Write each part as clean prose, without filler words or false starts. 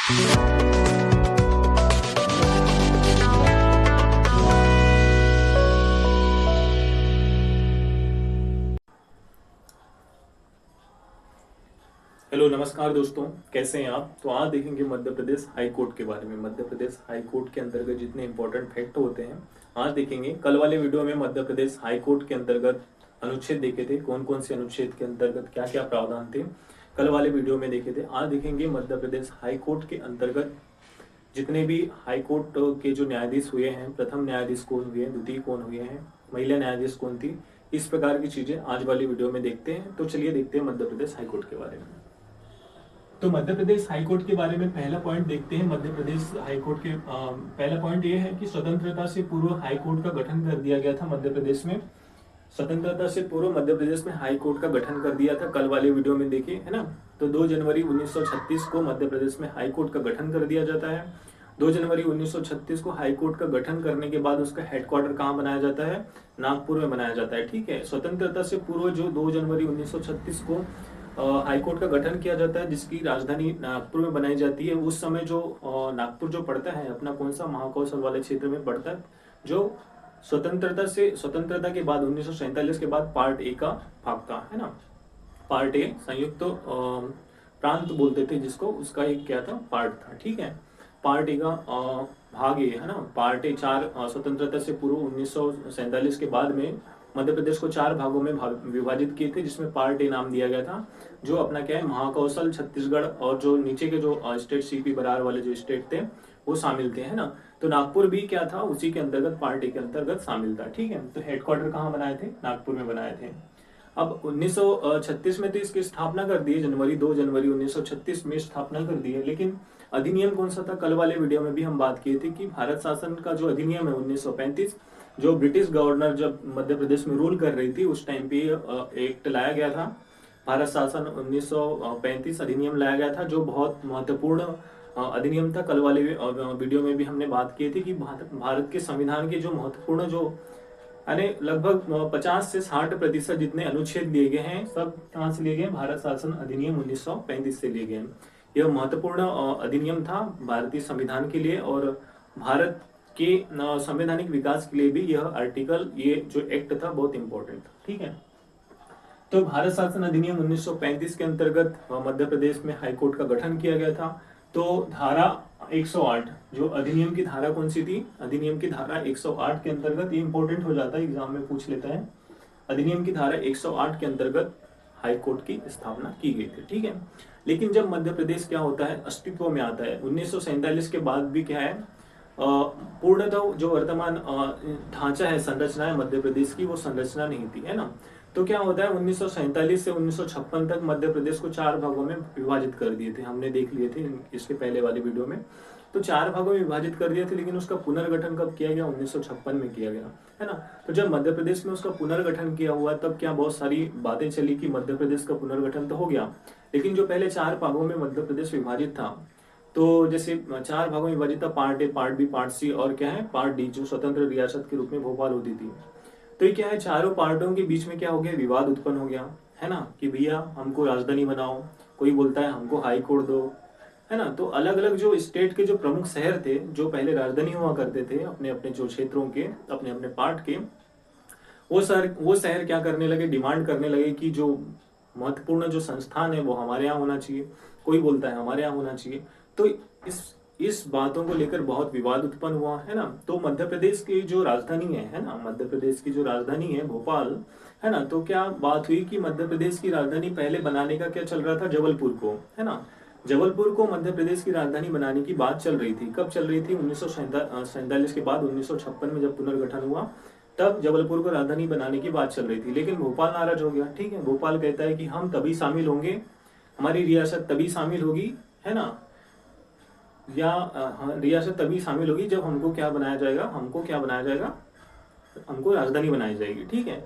Hello नमस्कार दोस्तों, कैसे हैं आप। तो आज देखेंगे मध्य प्रदेश हाई कोर्ट के बारे में। मध्य प्रदेश हाई कोर्ट के अंतर्गत जितने इंपॉर्टेंट फैक्ट होते हैं आज देखेंगे। कल वाले वीडियो में मध्य प्रदेश हाई कोर्ट के अंतर्गत अनुच्छेद देखे थे, कौन कौन से अनुच्छेद के अंतर्गत क्या क्या प्रावधान थे, कल वाले वीडियो में देखे थे। आज देखेंगे मध्य प्रदेश हाई कोर्ट के अंतर्गत जितने भी हाई कोर्ट के जो न्यायाधीश हुए हैं, प्रथम न्यायाधीश कौन हुए हैं, द्वितीय कौन हुए हैं, महिला न्यायाधीश कौन थी, इस प्रकार की चीजें आज वाली वीडियो में देखते हैं। तो चलिए देखते हैं मध्य प्रदेश हाई कोर्ट के बारे में। तो मध्य प्रदेश हाई कोर्ट के बारे में पहला पॉइंट देखते हैं। मध्य प्रदेश हाई कोर्ट के पहला पॉइंट ये है कि स्वतंत्रता से पूर्व हाई कोर्ट का गठन कर दिया गया था मध्य प्रदेश में। स्वतंत्रता से पूर्व मध्य प्रदेश में हाई कोर्ट का गठन कर दिया था, कल वाले वीडियो में देखिए, है ना। तो 2 जनवरी 1936 को मध्य प्रदेश में हाई कोर्ट का गठन कर दिया जाता है। 2 जनवरी 1936 को हाई कोर्ट का गठन करने के बाद उसका हेडक्वार्टर कहाँ बनाया जाता है, नागपुर में बनाया जाता है। ठीक है, स्वतंत्रता से पूर्व जो 2 जनवरी 1936 को हाई कोर्ट का गठन किया जाता है, जिसकी राजधानी नागपुर में बनाई जाती है। उस समय जो नागपुर जो पड़ता है अपना कौन सा महाकौशल वाले क्षेत्र में पड़ता है, जो स्वतंत्रता के बाद 1947 के बाद पार्ट ए का भाग था, है ना। पार्ट ए संयुक्त प्रांत बोलते थे जिसको, उसका एक क्या था, पार्ट था। ठीक है, पार्ट ए का भाग ए, है ना। पार्ट ए 4 स्वतंत्रता से पूर्व 1947 के बाद में मध्य प्रदेश को 4 भागों में विभाजित किए थे, जिसमें पार्ट ए नाम दिया गया था, जो अपना क्या है, महाकौशल, छत्तीसगढ़ और जो नीचे के जो स्टेट सीपी बरार वाले जो स्टेट थे वो शामिल थे, है ना। तो नागपुर भी क्या था, उसी के अंतर्गत पार्ट ए के अंतर्गत शामिल था। ठीक है, तो हेडक्वार्टर कहाँ बनाए थे, नागपुर में बनाए थे। अब 1936 में तो इसकी स्थापना कर दी, 2 जनवरी 1936 में स्थापना कर दी है। लेकिन अधिनियम कौन सा था, कल वाले वीडियो में भी हम बात किए थे कि भारत शासन का जो अधिनियम है 1935, जो ब्रिटिश गवर्नर जब मध्य प्रदेश में रूल कर रही थी उस टाइम पे एक्ट लाया गया था, भारत शासन 1935 अधिनियम लाया गया था, जो बहुत महत्वपूर्ण अधिनियम था। कल वाले वीडियो में भी हमने बात की थी कि भारत के संविधान के जो महत्वपूर्ण जो यानी लगभग 50 से 60% जितने अनुच्छेद लिए गए हैं, सब कहाँ से लिए गए, भारत शासन अधिनियम 1935 से लिए गए हैं। यह महत्वपूर्ण अधिनियम था भारतीय संविधान के लिए, और भारत के संवैधानिक विकास के लिए भी यह आर्टिकल, ये जो एक्ट था, बहुत इंपॉर्टेंट था। ठीक है, तो भारत शासन अधिनियम 1935 के अंतर्गत मध्य प्रदेश में हाई कोर्ट का गठन किया गया था। तो धारा 108, जो अधिनियम की धारा कौन सी थी, अधिनियम की धारा 108 के अंतर्गत, ये इंपॉर्टेंट हो जाता है, एग्जाम में पूछ लेता है। अधिनियम की धारा 108 के अंतर्गत हाई कोर्ट की स्थापना की गई थी। ठीक है, लेकिन जब मध्य प्रदेश क्या होता है, अस्तित्व में आता है 1947 के बाद भी क्या है, पूर्णतः जो वर्तमान ढांचा है, संरचना है मध्य प्रदेश की, वो संरचना नहीं थी, है ना। तो क्या होता है, 1947 से 1956 तक मध्य प्रदेश को 4 भागों में विभाजित कर दिए थे, हमने देख लिए थे इसके पहले वाली वीडियो में। तो 4 भागों में विभाजित कर दिए थे, लेकिन उसका पुनर्गठन कब किया गया, 1956 में किया गया, है ना। तो जब मध्य प्रदेश में उसका पुनर्गठन किया हुआ, तब क्या बहुत सारी बातें चली कि मध्य प्रदेश का पुनर्गठन तो हो गया, लेकिन जो पहले 4 भागों में मध्य प्रदेश विभाजित था, तो जैसे 4 भागों में विभाजित था, part A, part B, part C, और क्या है, पार्ट डी, जो स्वतंत्र रियासत के रूप में भोपाल होती थी। तो ये क्या है, चारों पार्टों के बीच में क्या हो गया, विवाद उत्पन्न हो गया, है ना, कि भैया हमको राजधानी बनाओ, कोई बोलता है हमको हाई कोर्ट दो, है ना। तो अलग अलग जो स्टेट के जो प्रमुख शहर थे, जो पहले राजधानी हुआ करते थे अपने अपने जो क्षेत्रों के, अपने अपने पार्ट के, वो शहर क्या करने लगे, डिमांड करने लगे कि जो महत्वपूर्ण जो संस्थान है वो हमारे यहाँ होना चाहिए, कोई बोलता है हमारे यहाँ होना चाहिए। तो इस बातों को लेकर बहुत विवाद उत्पन्न हुआ, है ना। तो मध्य प्रदेश की जो राजधानी है ना, मध्य प्रदेश की जो राजधानी है भोपाल, है ना। तो क्या बात हुई कि मध्य प्रदेश की राजधानी पहले बनाने का क्या चल रहा था, जबलपुर को, है ना। जबलपुर को मध्य प्रदेश की राजधानी बनाने की बात चल रही थी। कब चल रही थी, 1947 के बाद 1956 में जब पुनर्गठन हुआ, तब जबलपुर को राजधानी बनाने की बात चल रही थी। लेकिन भोपाल नाराज हो गया। ठीक है, भोपाल कहता है कि हम तभी शामिल होंगे, हमारी रियासत तभी शामिल होगी, है ना, या रियासत तभी शामिल होगी जब हमको क्या बनाया जाएगा, हमको राजधानी बनाई जाएगी। ठीक है,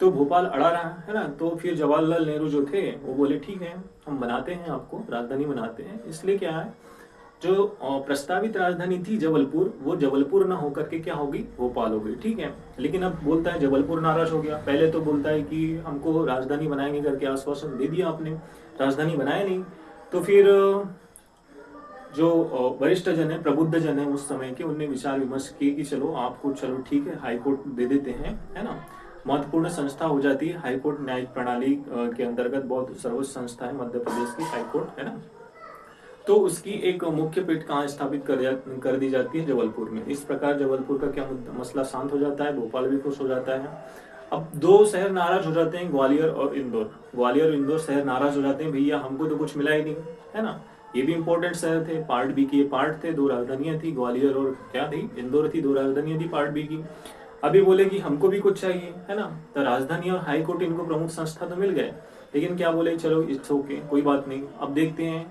तो भोपाल अड़ा रहा है ना। तो फिर जवाहरलाल नेहरू जो थे वो बोले ठीक है, हम बनाते हैं, आपको राजधानी बनाते हैं। इसलिए क्या है, जो प्रस्तावित राजधानी थी जबलपुर, वो जबलपुर ना होकर के क्या होगी, भोपाल हो गई। ठीक है, लेकिन अब बोलता है जबलपुर नाराज हो गया। पहले तो बोलता है कि हमको राजधानी बनाएंगे करके आश्वासन दे दिया आपने, राजधानी बनाया नहीं। तो फिर जो वरिष्ठ जन है, प्रबुद्ध जन है उस समय के, उनने विचार विमर्श किए कि चलो आपको, चलो ठीक है, हाई कोर्ट दे देते हैं, है ना। महत्वपूर्ण संस्था हो जाती है हाई कोर्ट, न्यायिक प्रणाली के अंतर्गत बहुत सर्वोच्च संस्था है मध्य प्रदेश की हाई कोर्ट, है ना। तो उसकी एक मुख्य पीठ कहाँ स्थापित कर दी जाती है, जबलपुर में। इस प्रकार जबलपुर का क्या मसला शांत हो जाता है, भोपाल भी खुश हो जाता है। अब दो शहर नाराज हो जाते हैं, ग्वालियर और इंदौर। ग्वालियर और इंदौर शहर नाराज हो जाते हैं, भैया हमको तो कुछ मिला ही नहीं, है ना। ये भी इंपॉर्टेंट शहर थे, पार्ट बी की पार्ट थे, दो राजधानियां थी, ग्वालियर और क्या थी, इंदौर थी, दो राजधानियां थी पार्ट बी की। अभी बोले कि हमको भी कुछ चाहिए, है ना। तो राजधानी और हाई कोर्ट इनको प्रमुख संस्था तो मिल गए, लेकिन क्या बोले, चलो इट्स ओके, कोई बात नहीं। अब देखते हैं,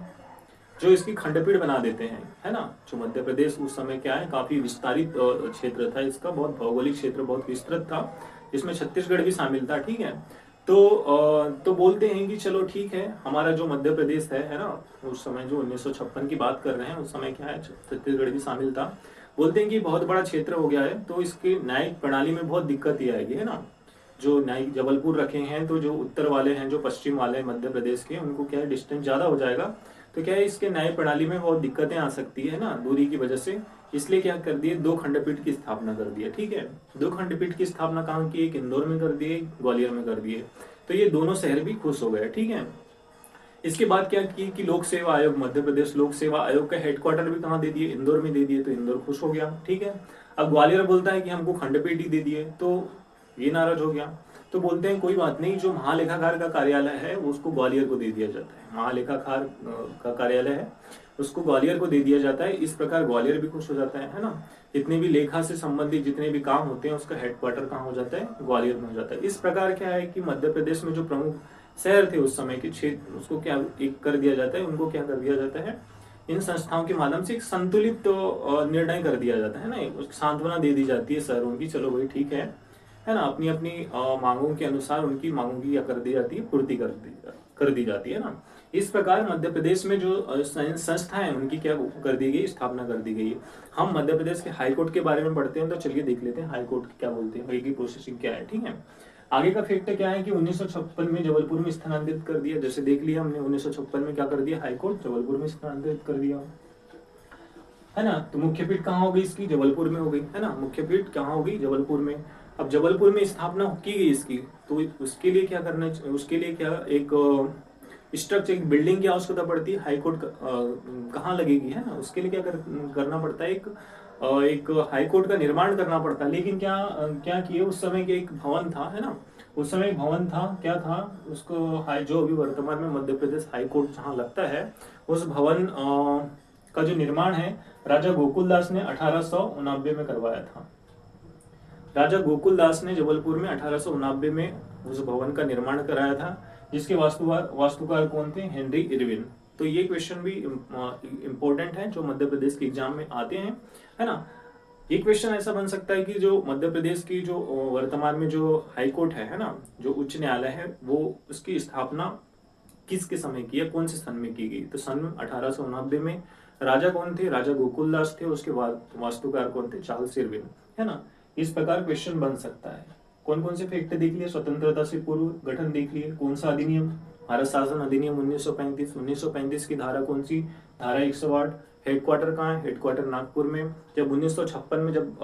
जो इसकी खंडपीठ बना देते हैं, है ना। जो मध्य प्रदेश उस समय क्या है, काफी विस्तारित क्षेत्र था इसका, बहुत भौगोलिक क्षेत्र बहुत विस्तृत था, इसमें छत्तीसगढ़ भी शामिल था, ठीक है। तो बोलते हैं कि चलो ठीक है, हमारा जो मध्य प्रदेश है ना, उस समय जो 1956 की बात कर रहे हैं, उस समय क्या है, छत्तीसगढ़ भी शामिल था। बोलते हैं कि बहुत बड़ा क्षेत्र हो गया है, तो इसकी न्यायिक प्रणाली में बहुत दिक्कत ही आएगी, है ना। जो न्यायिक जबलपुर रखे हैं, तो जो उत्तर वाले हैं, जो पश्चिम वाले हैं मध्य प्रदेश के, उनको क्या है, डिस्टेंस ज्यादा हो जाएगा, तो क्या है, इसके न्याय प्रणाली में बहुत दिक्कतें आ सकती है ना, दूरी की वजह से। इसलिए क्या कर दिए, दो खंडपीठ की स्थापना कर दिया, ठीक है। दो खंडपीठ की स्थापना कहाँ की, एक इंदौर में कर दिए, ग्वालियर में कर दिए। तो ये दोनों शहर भी खुश हो गए, ठीक है। इसके बाद क्या की कि लोक सेवा आयोग, मध्य प्रदेश लोक सेवा आयोग का हेडक्वार्टर भी कहाँ दे दिए, इंदौर में दे दिए, तो इंदौर खुश हो गया, ठीक है। अब ग्वालियर बोलता है कि हमको खंडपीठ ही दे दिए, तो ये नाराज हो गया। तो बोलते हैं कोई बात नहीं, जो महालेखाकार का कार्यालय है उसको ग्वालियर को दे दिया जाता है, महालेखाकार का कार्यालय है उसको ग्वालियर को दे दिया जाता है। इस प्रकार ग्वालियर भी खुश हो जाता है ना। जितने भी लेखा से संबंधित जितने भी काम होते हैं, उसका हेडक्वार्टर कहाँ हो जाता है, ग्वालियर में हो जाता है। इस प्रकार क्या है कि मध्य प्रदेश में जो प्रमुख शहर थे उस समय के क्षेत्र, उसको क्या एक कर दिया जाता है, उनको क्या कर दिया जाता है, इन संस्थाओं के माध्यम से एक संतुलित निर्णय कर दिया जाता है ना, सांत्वना दे दी जाती है शहरों की, चलो भाई ठीक है ना। अपनी अपनी मांगों के अनुसार उनकी मांगों की क्या कर दी जाती है, पूर्ति कर दी जाती है ना। इस प्रकार मध्य प्रदेश में जो संस्थाएं हैं, उनकी क्या कर दी गई, स्थापना कर दी गई है। हम मध्य प्रदेश के हाई कोर्ट के बारे में पढ़ते हैं, तो चलिए देख लेते हैं हाई कोर्ट क्या बोलते हैं, की प्रोसेसिंग क्या है, ठीक है। आगे का फैक्ट क्या है कि 1956 में जबलपुर में स्थानांतरित कर दिया, जैसे देख लिया हमने 1956 में क्या कर दिया, हाई कोर्ट जबलपुर में स्थानांतरित कर दिया, है ना। तो मुख्य पीठ कहाँ हो गई इसकी, जबलपुर में हो गई, है ना। मुख्य पीठ कहाँ होगी, जबलपुर में। अब जबलपुर में स्थापना की गई इसकी, तो उसके लिए क्या करना, उसके लिए क्या एक स्ट्रक्चर, एक बिल्डिंग की आवश्यकता पड़ती है। हाईकोर्ट कहाँ लगेगी, है ना, उसके लिए क्या करना पड़ता है, एक हाईकोर्ट का निर्माण करना पड़ता है। लेकिन क्या क्या किए, उस समय के एक भवन था, है ना, उस समय एक भवन था, क्या था उसको, जो अभी वर्तमान में मध्य प्रदेश हाईकोर्ट जहाँ लगता है, उस भवन का जो निर्माण है, राजा गोकुलदास ने 1889 में करवाया था। राजा गोकुलदास ने जबलपुर में 1889 में उस भवन का निर्माण कराया था, जिसके वास्तुकार कौन थे, हेनरी इरविन। तो ये क्वेश्चन भी इंपॉर्टेंट है, जो मध्य प्रदेश के एग्जाम में आते हैं, है ना। ये क्वेश्चन ऐसा बन सकता है कि जो मध्य प्रदेश की जो वर्तमान में जो हाई कोर्ट है ना, जो उच्च न्यायालय है, वो उसकी स्थापना किसके समय की है, कौन से सन में की गई, तो सन 1889 में। राजा कौन थे, राजा गोकुलदास थे, उसके वास्तुकार कौन थे, चार्ल्स इरविन, है ना। इस प्रकार क्वेश्चन बन सकता है। कौन कौन से फैक्ट देख लिए, स्वतंत्रता से पूर्व गठन देख लिए, कौन सा अधिनियम, भारत शासन अधिनियम 1935 की धारा कौन सी, धारा 108। हेडक्वार्टर कहाँ है, हेडक्वार्टर नागपुर में। जब 1956 में जब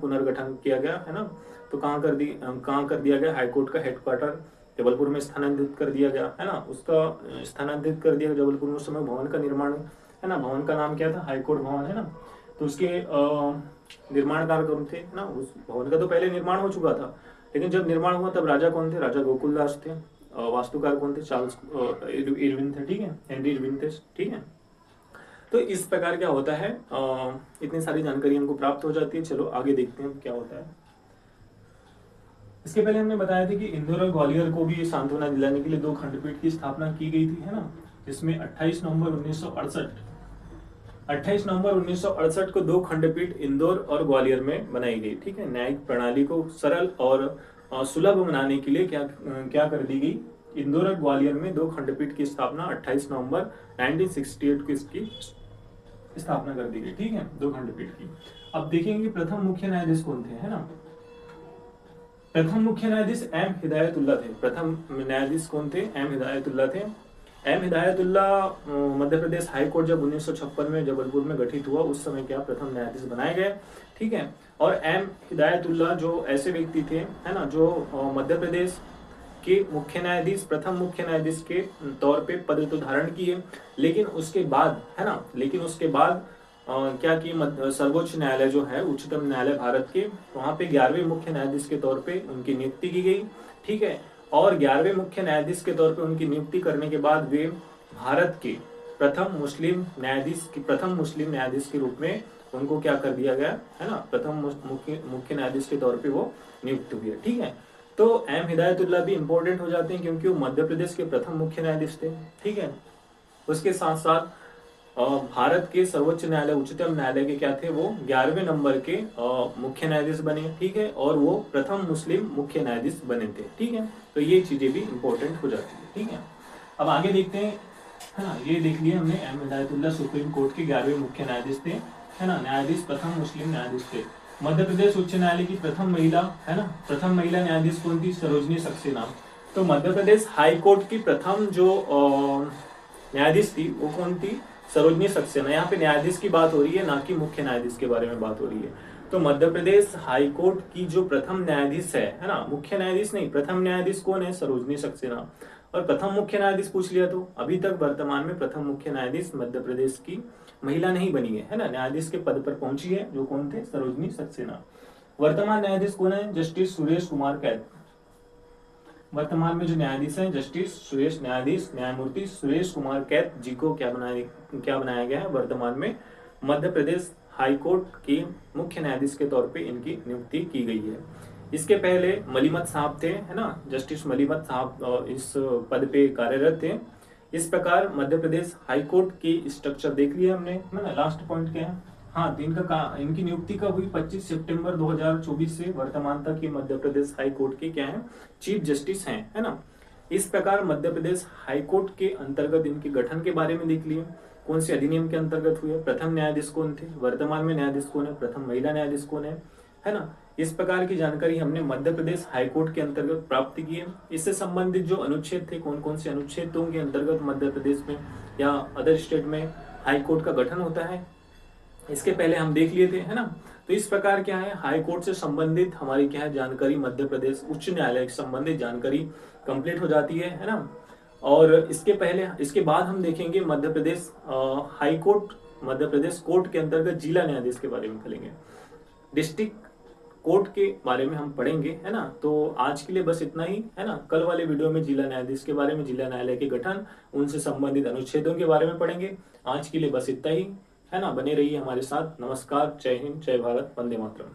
पुनर्गठन किया गया, है ना, तो कहाँ कर दिया गया, हाईकोर्ट का हेडक्वार्टर जबलपुर में स्थानांतरित कर दिया गया, है ना। उसका स्थानांतरित कर दिया जबलपुर में। उस समय भवन का निर्माण, है ना, भवन का नाम क्या था, हाईकोर्ट भवन, है ना। तो उसके निर्माणकार कौन थे ना, उस भवन का तो पहले निर्माण हो चुका था, लेकिन जब निर्माण हुआ तब राजा कौन थे, राजा गोकुलदास थे। वास्तुकार कौन थे, चार्ल्स इरविन थे, ठीक है, हेनरी इरविन थे, ठीक है। तो इस प्रकार क्या होता है, इतनी सारी जानकारी हमको प्राप्त हो जाती है। चलो आगे देखते हैं क्या होता है। इसके पहले हमने बताया था कि इंदौर और ग्वालियर को भी सांत्वना दिलाने के लिए दो खंडपीठ की स्थापना की गई थी, है ना, जिसमें 28 नवंबर 1968 को दो खंडपीठ इंदौर और ग्वालियर में बनाई गई, ठीक है। न्यायिक प्रणाली को सरल और सुलभ बनाने के लिए क्या कर दी गई, इंदौर और ग्वालियर में दो खंडपीठ की स्थापना 28 नवंबर 1968 को इसकी स्थापना कर दी गई, ठीक है, दो खंडपीठ की। अब देखेंगे प्रथम मुख्य न्यायाधीश कौन थे, है ना। प्रथम मुख्य न्यायाधीश एम हिदायतुल्लाह थे। प्रथम न्यायाधीश कौन थे, एम हिदायतुल्लाह थे। M Hidayatullah Madhya Pradesh high court जब 1956 में जबलपुर में गठित हुआ उस समय क्या प्रथम न्यायाधीश बनाए गए, ठीक है। और एम हिदायतुल्ला जो ऐसे व्यक्ति थे, है ना, जो मध्य प्रदेश के मुख्य न्यायाधीश, प्रथम मुख्य न्यायाधीश के तौर पे पद तो धारण किए, लेकिन उसके बाद, है ना, लेकिन उसके बाद क्या कि सर्वोच्च न्यायालय जो है, उच्चतम न्यायालय भारत के, वहां पे 11वें मुख्य न्यायाधीश के तौर पे उनकी नियुक्ति की गई, ठीक है। और 11वें मुख्य न्यायाधीश के तौर पे उनकी नियुक्ति करने के बाद वे भारत के प्रथम मुस्लिम न्यायाधीश के रूप में उनको क्या कर दिया गया, है ना, प्रथम मुख्य न्यायाधीश के तौर पे वो नियुक्त हुए, ठीक है। तो एम हिदायतुल्ला भी इंपॉर्टेंट हो जाते हैं क्योंकि वो मध्य प्रदेश के प्रथम मुख्य न्यायाधीश थे, ठीक है। उसके साथ साथ भारत के सर्वोच्च न्यायालय, उच्चतम न्यायालय के क्या थे, वो 11वें नंबर के मुख्य न्यायाधीश बने, ठीक है। और वो प्रथम मुस्लिम मुख्य न्यायाधीश बने थे, ठीक है। तो ये चीजें भी इंपॉर्टेंट हो जाती है, ठीक है। अब आगे देखते हैं, है ना, ये देख लिया हमने, एम हिदायतुल्ला सुप्रीम कोर्ट के 11वें मुख्य न्यायाधीश थे, है ना, न्यायाधीश प्रथम मुस्लिम न्यायाधीश थे। मध्य प्रदेश उच्च न्यायालय की प्रथम महिला, है ना, प्रथम महिला न्यायाधीश कौन थी, सरोजनी सक्सेना। तो मध्य प्रदेश हाई कोर्ट की प्रथम जो न्यायाधीश थी वो कौन थी, सरोजनी सक्सेना। यहाँ पे न्यायाधीश की बात हो रही है, ना कि मुख्य न्यायाधीश के बारे में बात हो रही है। तो मध्य प्रदेश हाई कोर्ट की जो प्रथम न्यायाधीश है ना, मुख्य न्यायाधीश नहीं, प्रथम न्यायाधीश कौन है, सरोजनी सक्सेना। और प्रथम मुख्य न्यायाधीश पूछ लिया तो अभी तक वर्तमान में प्रथम मुख्य न्यायाधीश मध्य प्रदेश की महिला नहीं बनी है ना, न्यायाधीश के पद पर पहुंची है, जो कौन थे, सरोजनी सक्सेना। वर्तमान न्यायाधीश कौन है, जस्टिस सुरेश कुमार कैत। वर्तमान में जो न्यायाधीश हैं, जस्टिस न्यायमूर्ति सुरेश कुमार कैत जी को क्या बनाया गया है, वर्तमान में मध्य प्रदेश हाई कोर्ट के मुख्य न्यायाधीश के तौर पे इनकी नियुक्ति की गई है। इसके पहले मलिमत साहब थे, है ना, जस्टिस मलिमत साहब इस पद पे कार्यरत थे। इस प्रकार मध्य प्रदेश हाई कोर्ट की स्ट्रक्चर देख लिया हमने, है ना। लास्ट पॉइंट क्या है, हाँ, इनकी नियुक्ति कब हुई, 25 सितंबर 2024 से वर्तमान तक ये मध्य प्रदेश हाई कोर्ट के क्या है, चीफ जस्टिस हैं, है ना। इस प्रकार मध्य प्रदेश हाई कोर्ट के अंतर्गत इनके गठन के बारे में देख लिए, कौन से अधिनियम के अंतर्गत हुए, प्रथम न्यायाधीश कौन थे, वर्तमान में न्यायाधीश कौन है, प्रथम महिला न्यायाधीश कौन है ना। इस प्रकार की जानकारी हमने मध्य प्रदेश हाई कोर्ट के अंतर्गत प्राप्त की है। इससे संबंधित जो अनुच्छेद थे, कौन कौन से अनुच्छेदों के अंतर्गत मध्य प्रदेश में या अदर स्टेट में हाई कोर्ट का गठन होता है, इसके पहले हम देख लिए थे, है ना। तो इस प्रकार क्या है, हाई कोर्ट से संबंधित हमारी क्या है जानकारी, मध्य प्रदेश उच्च न्यायालय से संबंधित जानकारी कंप्लीट हो जाती है ना। और इसके बाद हम देखेंगे Madhya Pradesh high court, Madhya Pradesh court के अंतर्गत जिला न्यायाधीश के बारे में करेंगे, डिस्ट्रिक्ट कोर्ट के बारे में हम पढ़ेंगे, है ना। तो आज के लिए बस इतना ही, है ना। कल वाले वीडियो में जिला न्यायाधीश के बारे में, जिला न्यायालय के गठन, उनसे संबंधित अनुच्छेदों के बारे में पढ़ेंगे। आज के लिए बस इतना ही, है ना। बने रहिए हमारे साथ। नमस्कार, जय हिंद, जय भारत, वंदे मातरम।